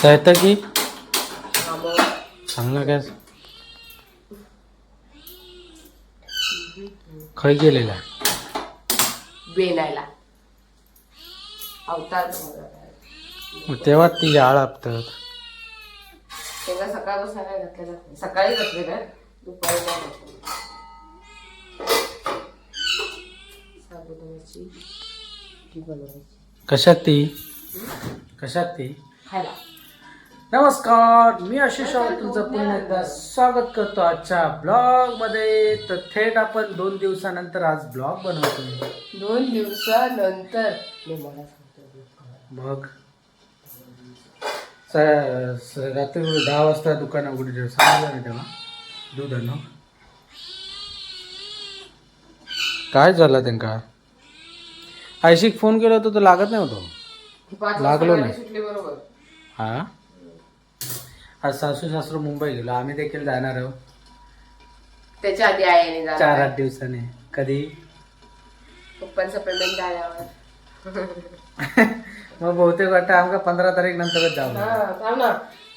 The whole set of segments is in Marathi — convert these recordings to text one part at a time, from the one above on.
सहत की चांगला गॅस खय गेलेला बेलायला अवतार तेव्हा ती आळ आपतात. तेव्हा सकाळपासून काय घातलेलं नाही. सकाळी घातलेलं दुपारी नाही घातलेलं. साबुदाण्याची ती बनवायची कशात ती खायला. नमस्कार, मी आशिष राऊत तुमचं पुन्हा एकदा स्वागत करतो आजच्या ब्लॉग मध्ये. तर थेट आपण 2 दिवसानंतर आज ब्लॉग बनवतोय. 2 दिवसानंतर मला सांगतो मग रात्री 10 वाजता दुकान उघडले सांगितलं नाही तेव्हा दूध आणू. काय झालं त्यांका आयशीक फोन केला होता तर लागत नाही होतो. लागलो नाही. सुटली बरोबर. हा आज सासू सासरू मुंबई गेलो. आम्ही देखील जाणार आहोत त्याच्या आधी आईने 4-8 दिवसाने. कधी पप्पांचं पेमेंट झाल्यावर. मग बहुतेक वाटतं आमका 15 तारीख नंतरच जाऊ. थांब ना.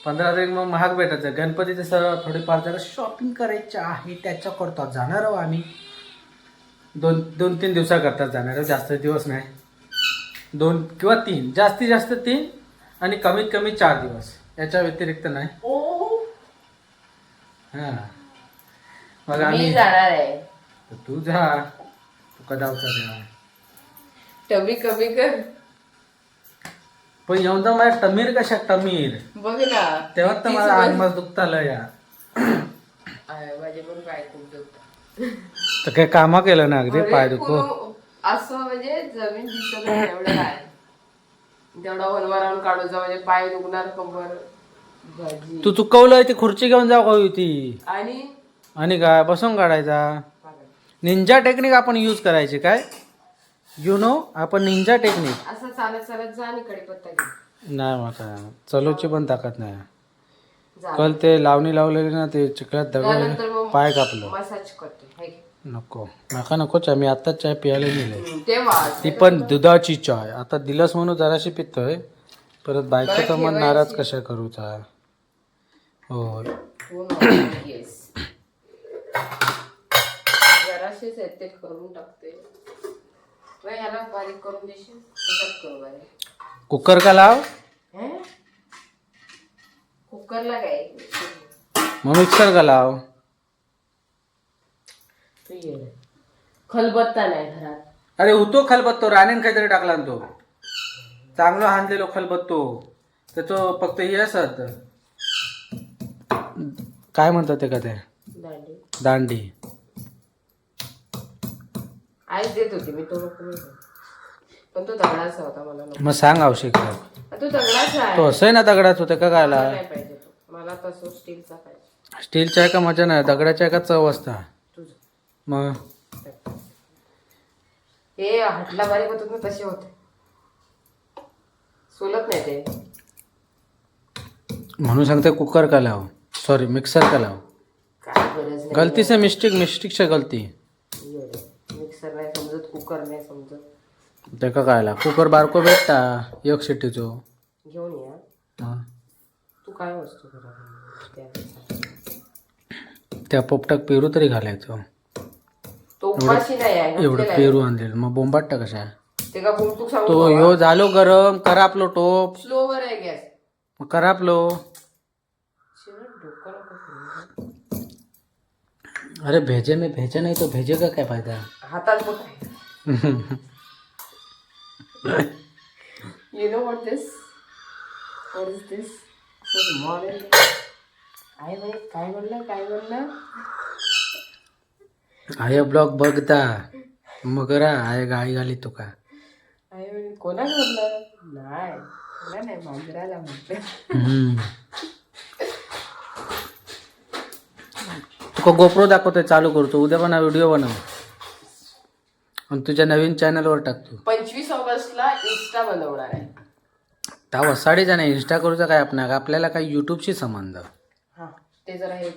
15 तारीख मग महाग भेटायचं. गणपतीचे सर थोडेफार जरा शॉपिंग करायचे आहे त्याच्या करता जाणार आहोत आम्ही. 2-3 दिवसाकरता जाणार आहोत. जास्त दिवस नाही. 2 किंवा 3 जास्तीत जास्त 3 आणि कमीत कमी 4 दिवस. याच्या व्यतिरिक्त नाही. हा मग आम्ही जाणार आहे. तू जा. तू कदावचा देणार टमी कमी कर. पण येऊन तर माझ्या टमीर कशा टमीर बघ ना. तेव्हा तर मला आगमास दुखत आलं या. माझे पण पाय खूप दुखतात. तर काही कामा केलं ना अगदी पाय दुखो. असं म्हणजे जमीन दिसत नाही एवढं काय. तेवढा वनवारावून काढूचा म्हणजे पाय दुखणार कंबर भाजी. तू चुकवलंय ती खुर्ची घेऊन जाऊ का होती आणि काय बसून काढायचा. निंजा टेक्निक आपण यूज करायची काय यु नो आपण निंजा टेक्निक. असं चालत चालत जा आणि कढीपत्ता घे. नाही माका चलोची पण ताकद नाही. कल ते लावणी लावलेली ना ते चिखलात दगड पाय कापलं. मसाज करते नको नका नकोच. आम्ही आत्ताच चाय प्यायला गेले. तेव्हा ती पण दुधाची चाय. आता दिलंस म्हणून जराशी पितोय. परत बायको तर मन नाराज कशा करूचा. हो जराशीच येते करून टाकते. ह्याला बारीक करून देशील. तसंच करू बारीक. कुकर का लाव. कुकरला काय मग मिक्सर का लाव. खलबत्ता नाही घरात. अरे होतो खलबत्तो. राणीन काहीतरी टाकला ना तो. चांगलं हाणलेलो खलबत्तो. त्याचं फक्त हे असत काय म्हणतात ते का ते दांडी. आईच देत होती मी तो पण तो दगडाचा होता. मला मग सांग आवश्यक तो दगडाचा आहे. तो असं ना दगडाच होते का गायला. नाही पाहिजे तो. मला तसं स्टीलचा पाहिजे. स्टीलच्या आहे का मजा नाही. दगडाच्या आहे का चव असता. तुझं मग हे हाटला बारीक होत ना तसे होते. सोलत नाही ते. म्हणून सांगते कुकर का लाव. सॉरी मिक्सर का लाव. काय गरज नाही. गलती से मिस्टेक से गलती. मिक्सर नाही समजत. कुकर नाही समजत. ते का कायला कुकर बारको भेटता 1 शिट्टीचो घेऊन या. तू काय वस्तू करा त्या पोपटाक पेरू तरी घालायचो. तो उपाशी नाही आहे. एवढं पेरू आणलेलं मग बोंबाटता कशा. ते का तू सांगू तो ह्यो झालो गरम करापलो टोप. स्लोवर आहे गॅस. मग करापलो. अरे भेजे में भेजे नहीं तो भेजे का क्या फायदा. हातात बोट आहे. You know what this? What is this? So small. काय म्हणलं? आय ब्लॉग बघता मगरा आय गाई घाली तुका. कोणाला म्हटलं नाही मांजराला म्हटलं. तुका गोप्रो दाखवतोय चालू करतो. उद्या पण व्हिडिओ बनव आणि तुझ्या नवीन चॅनलवर टाकतो. 25 ऑगस्टला इंस्टा बनवणार आहे. त्या वसाडीचा नाही इंस्टा करूचा काय आपल्याला काय युट्यूबशी संबंध. ते जरा हे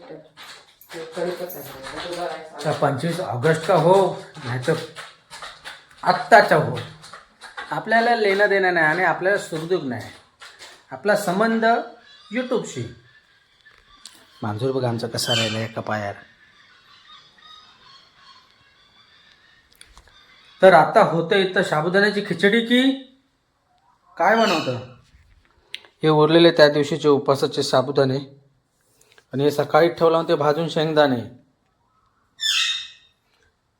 25 ऑगस्ट का हो नाही तर आत्ताचा हो. आपल्याला लेणं देणं नाही आणि आपल्याला सुखदुःख नाही. आपला संबंध यूट्यूबशी. मांजूर बघ आमचा कसा राहिला एका पायावर. तर आता होतं इथं साबुदाण्याची खिचडी की काय बनवतं. हे उरलेले त्या दिवशीचे उपासाचे साबुदाणे आणि हे सकाळी ठेवलं होते भाजून शेंगदाणे.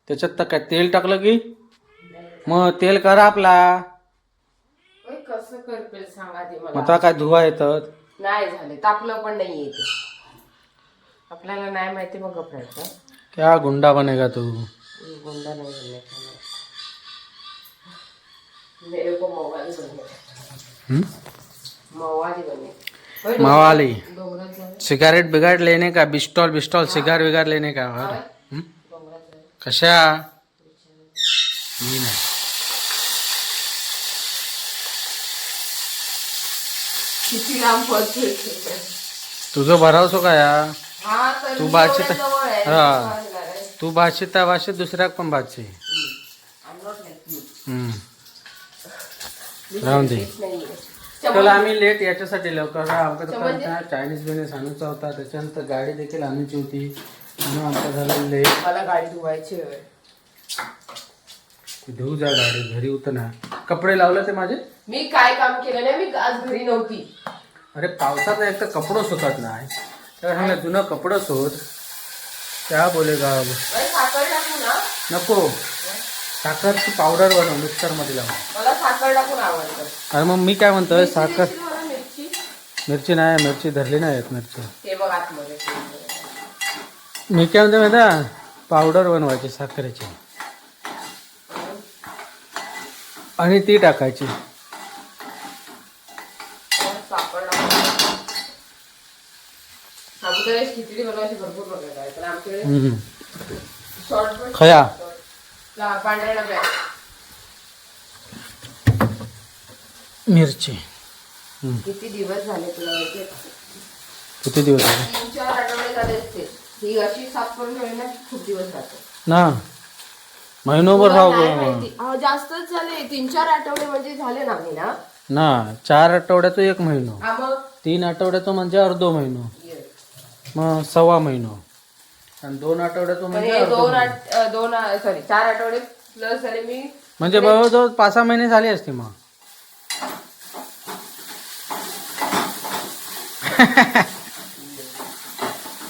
त्याच्यात तर काय तेल टाकलं की मग तेल करा आपला. कसं करपेल सांगा ते मला. आता काय धुवा येतात. नाही झाले तापलं पण नाही येते. आपल्याला नाही माहिती मग गप्रायचं. क्या गुंडा बनेगा तू. गुंडा नाही बनने का मेरे को मवाली बनने. मवाली बनने. मवाली डोंगरात जाऊ. सिगारेट बिगारेट लेने का बिस्टॉल सिगार विगार लेने का. डोंगरात जाऊ. कशा मी नाही. किती लांब पळतोय. तुझं भरावसो का या. हा तर तू मी भाषेत एवढ्या जवळ आहे. हा वाजणार आहे. तू भाषेत त्या भाषेत दुसऱ्याक पण भाषे. I'm not like you. राहून दे. तेच नाहीये. चला आम्ही लेट याच्यासाठी लवकर आमचा चायनीज बिनीज आणूचा होता. त्याच्यानंतर गाडी देखील आणायची होती म्हणून आमचं झालं लेट. मला गाडी धुवायची आहे. धुऊ जा गाडी घरी होतं ना. कपडे लावले ते माझे. मी काय काम केलं नाही. मी आज घरी नव्हती. अरे पावसात एक तर कपडं सुकत नाही तर हमें जुनं कपडं शोध. क्या बोलेगा अब. अरे साखर टाकू ना. नको साखरची पावडर बनव मिक्सरमध्ये लावून. मला साखर टाकून आवडतं. अरे मग मी काय म्हणतोय साखर मला मिरची. मिरची नाही मिरची धरली नाही येत मिरची. ते बघ आतमध्ये. मी काय म्हणतो माहिती आहे? पावडर बनवायची साखरेची आणि ती टाकायची. साखर टाकून साबुदाण्याची खिचडी बनवायची भरपूर प्रकार आहे. पण आमच्याकडे शॉर्ट खया पांढऱ्या डब्या. मिरची. किती दिवस झाले तुला माहिती. किती दिवस झाले 3-4 आठवडे झाले असते. ही अशी साफ करून ठेवली ना खूप दिवस राहतो ना. महिनोभर तुला राहू नाही गं. माहिती. अहो, जास्तच झाले. 3-4 आठवडे म्हणजे झाले ना मी ना. ना 4 आठवड्याचं 1 महिनो. हा मग 3 आठवड्याचं म्हणजे अर्धो महिनो. मग 1.25 महिनो आणि 2 आठवड्याचं म्हणजे अर्धो महिनो. 4 आठवडे प्लस झाले मी. म्हणजे जवळजवळ 5-6 महिने झाले असते मग.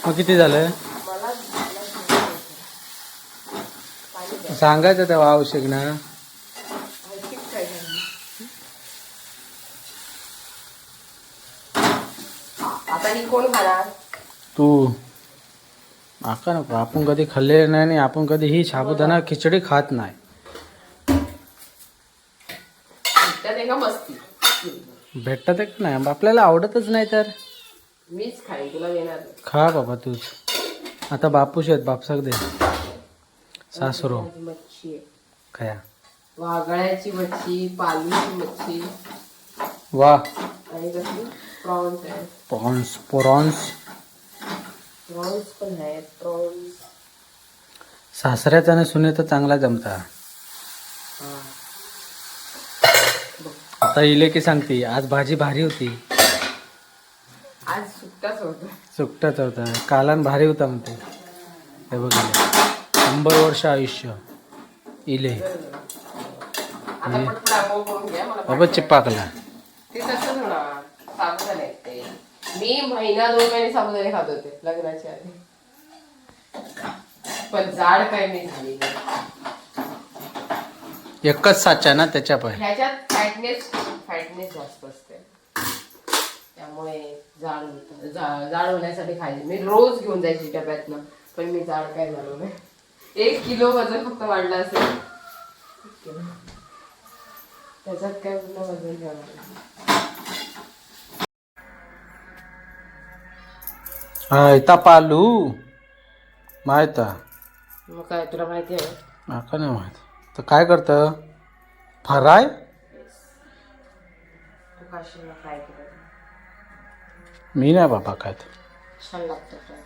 मग किती झालं मला सांगायचं तेव्हा आवश्यक ना. आता ही कोण खाणार. तू आका नको. आपण कधी खाल्ले नाही आणि आपण कधी ही साबुदाणा खिचडी खात नाही. त्यात एका मस्ती. भेटत एक नाही आपल्याला आवडतच नाही तर मीच खाईन तुला देणार नाही. खा बाबा तूच. आता बापूश आहेत बापसाक दे. सासरो मच्छी आहे. खया वागळ्याची मच्छी, पालवीची मच्छी वा. आणि कसली प्रॉन्स आहे. प्रॉन्स प्रॉन्स पण आहेत. प्रॉन्स सासऱ्याचा आणि सुनेचा चांगला जमता. आता इले की सांगते आज भाजी भारी होती. आज सुट्टाच होता. सुकटाच होता. कालान भारी होता म्हणते. हे बघ 100 वर्ष आयुष्य इले. आता पटपट आंघोळ करून घ्या. मला बाबा चिपाकला. ते तसंच होणार. साबुदाणे आहेत ते. मी 1-2 महिने साबुदाणे खात होते लग्नाच्या आधी. पण जाड काय नाही झाली. एकच साचा ना त्याच्या पाय. ह्याच्यात फॅटनेस जास्त असते त्यामुळे जाड होतं. जाड होण्यासाठी खायचे. मी रोज घेऊन जायची डब्यातनं. पण मी जाड काय झालो नाही. 1 किलो वजन फक्त वाढलं असेल. त्याच्यात काय पूर्ण वजन ठेवणार. इता पालू माहित मग काय तुला माहिती आहे. का नाही माहित तर काय करतं फ्राय. तू काशीला फ्राय केलं मी नाही बाबा काय ते. छान लागतं फ्राय.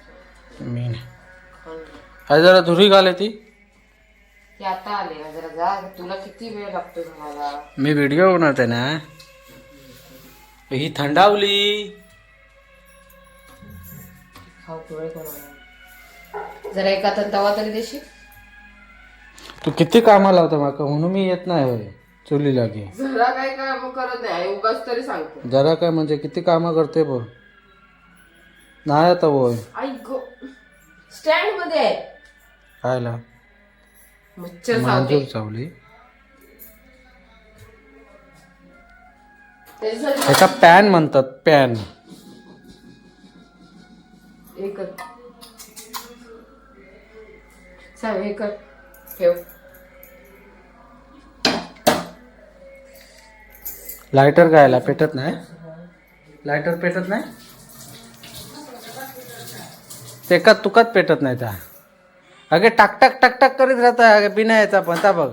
मी नाही. आज जरा धुरी घाले ती. ते आता आले ना जरा जा. तुला किती वेळ लागतो तुम्हाला. मी व्हिडिओ बनवते ना. ही थंडावली खाऊ पिवळे कोणाला जरा एका हातात तवा तरी देशील. तू किती कामाला होता माका म्हणून मी येत नाही होय चुली लागे. जरा काय काम करत नाही उगाच तरी सांगतो. जरा काय म्हणजे किती कामं करते बघ. नाही आता होय ऐक स्टँड मध्ये आहे खायला मच्छर मांजूर चावते चावली. त्याच्यासाठी त्याचा पॅन म्हणतात पॅन. एकच सांग हे कर ठेव. लायटर खायला पेटत नाही. लायटर पेटत नाही ते का तुकात पेटत नाही त्या. अगे टाक टाक टाक टाक करीत राहता बिना याचा पण ता बघ.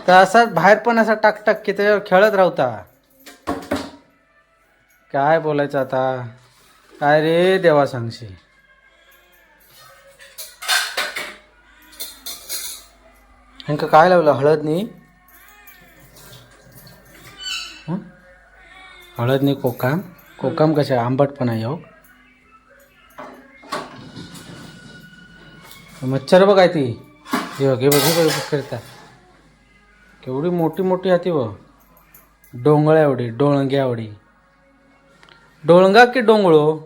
तर असा बाहेर पण असा टाक टाक की त्याच्यावर खेळत राहता. काय बोलायचं आता. काय रे देवा सांगशी. ह्यांका काय लावलं हळद नी. हळद नी कोकाम. कोकाम कशा आंबटपणा येऊ. मच्छर बघ काय ती. हे बघ हे बघ हे बघ फिरता. केवढी मोठी मोठी हाती बघ. डोंगळ्या एवढी डोळंग्या एवढी. डोळंगा की डोंगळो.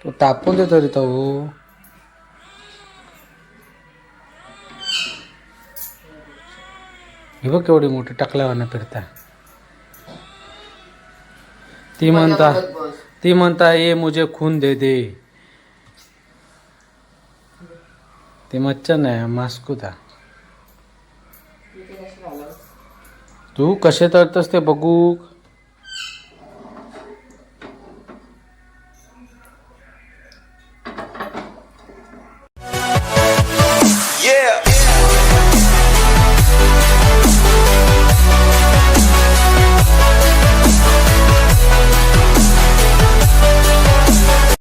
तो तापून देतो रे तो. हे बघ केवढी मोठी टकल्यावर फिरता. ती म्हणता ये मुझे खून दे दे. ते मच्छर नाही मास्कुता. तू कसे तरतस ते बघू.